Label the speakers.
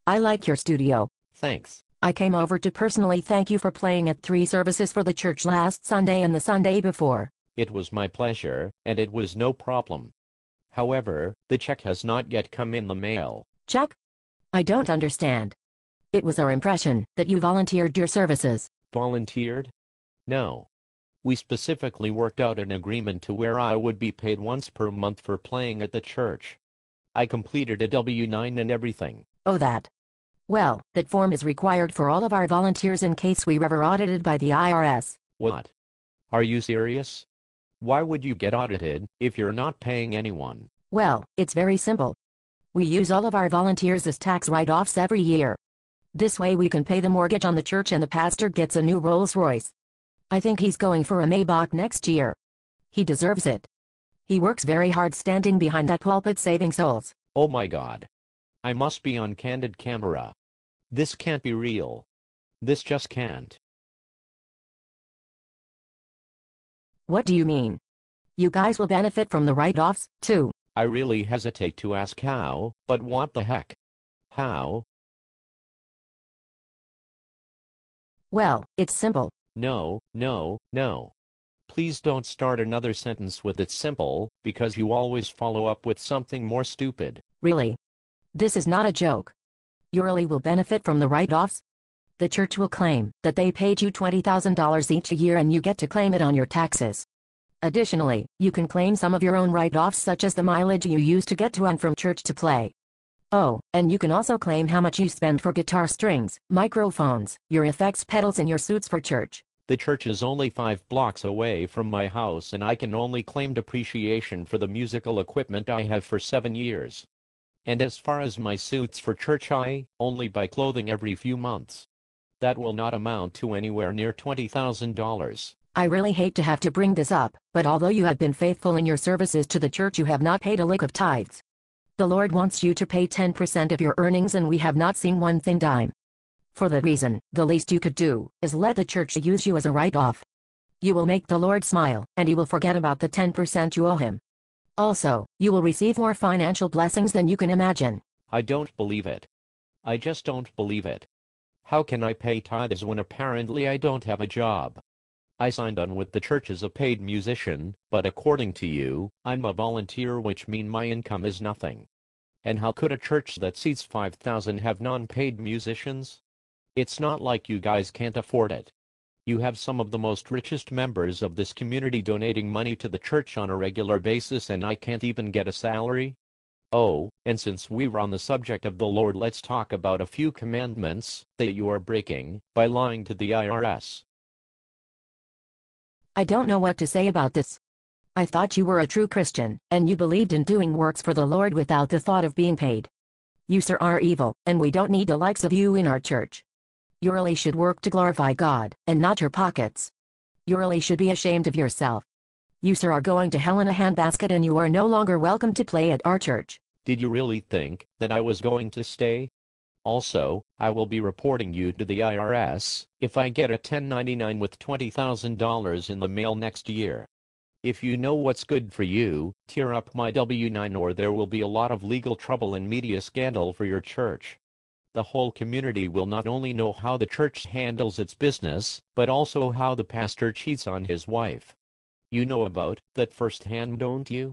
Speaker 1: I like your studio.
Speaker 2: Thanks.
Speaker 1: I came over to personally thank you for playing at 3 services for the church last Sunday and the Sunday before.
Speaker 2: It was my pleasure, and it was no problem. However, the check has not yet come in the mail.
Speaker 1: Check? I don't understand. It was our impression that you volunteered your services.
Speaker 2: Volunteered? No. We specifically worked out an agreement to where I would be paid once per month for playing at the church. I completed a W-9 and everything.
Speaker 1: Oh, that. Well, that form is required for all of our volunteers in case we were ever audited by the IRS.
Speaker 2: What? Are you serious? Why would you get audited if you're not paying anyone?
Speaker 1: Well, it's very simple. We use all of our volunteers as tax write-offs every year. This way we can pay the mortgage on the church and the pastor gets a new Rolls-Royce. I think he's going for a Maybach next year. He deserves it. He works very hard standing behind that pulpit saving souls.
Speaker 2: Oh my God. I must be on candid camera. This can't be real. This just can't.
Speaker 1: What do you mean? You guys will benefit from the write-offs, too.
Speaker 2: I really hesitate to ask how, but what the heck? How?
Speaker 1: Well, it's simple.
Speaker 2: No, no, no. Please don't start another sentence with "it's simple," because you always follow up with something more stupid.
Speaker 1: Really? This is not a joke. You really will benefit from the write-offs? The church will claim that they paid you $20,000 each year and you get to claim it on your taxes. Additionally, you can claim some of your own write-offs such as the mileage you use to get to and from church to play. Oh, and you can also claim how much you spend for guitar strings, microphones, your effects pedals and your suits for church.
Speaker 2: The church is only 5 blocks away from my house and I can only claim depreciation for the musical equipment I have for 7 years. And as far as my suits for church, I only buy clothing every few months. That will not amount to anywhere near $20,000.
Speaker 1: I really hate to have to bring this up, but although you have been faithful in your services to the church, you have not paid a lick of tithes. The Lord wants you to pay 10% of your earnings and we have not seen one thin dime. For that reason, the least you could do is let the church use you as a write-off. You will make the Lord smile, and he will forget about the 10% you owe him. Also, you will receive more financial blessings than you can imagine.
Speaker 2: I don't believe it. I just don't believe it. How can I pay tithes when apparently I don't have a job? I signed on with the church as a paid musician, but according to you, I'm a volunteer, which means my income is nothing. And how could a church that seats 5,000 have non-paid musicians? It's not like you guys can't afford it. You have some of the most richest members of this community donating money to the church on a regular basis and I can't even get a salary? Oh, and since we were on the subject of the Lord, let's talk about a few commandments that you are breaking by lying to the IRS.
Speaker 1: I don't know what to say about this. I thought you were a true Christian, and you believed in doing works for the Lord without the thought of being paid. You, sir, are evil, and we don't need the likes of you in our church. You really should work to glorify God, and not your pockets. You really should be ashamed of yourself. You, sir, are going to hell in a handbasket and you are no longer welcome to play at our church.
Speaker 2: Did you really think that I was going to stay? Also, I will be reporting you to the IRS if I get a 1099 with $20,000 in the mail next year. If you know what's good for you, tear up my W-9 or there will be a lot of legal trouble and media scandal for your church. The whole community will not only know how the church handles its business, but also how the pastor cheats on his wife. You know about that firsthand, don't you?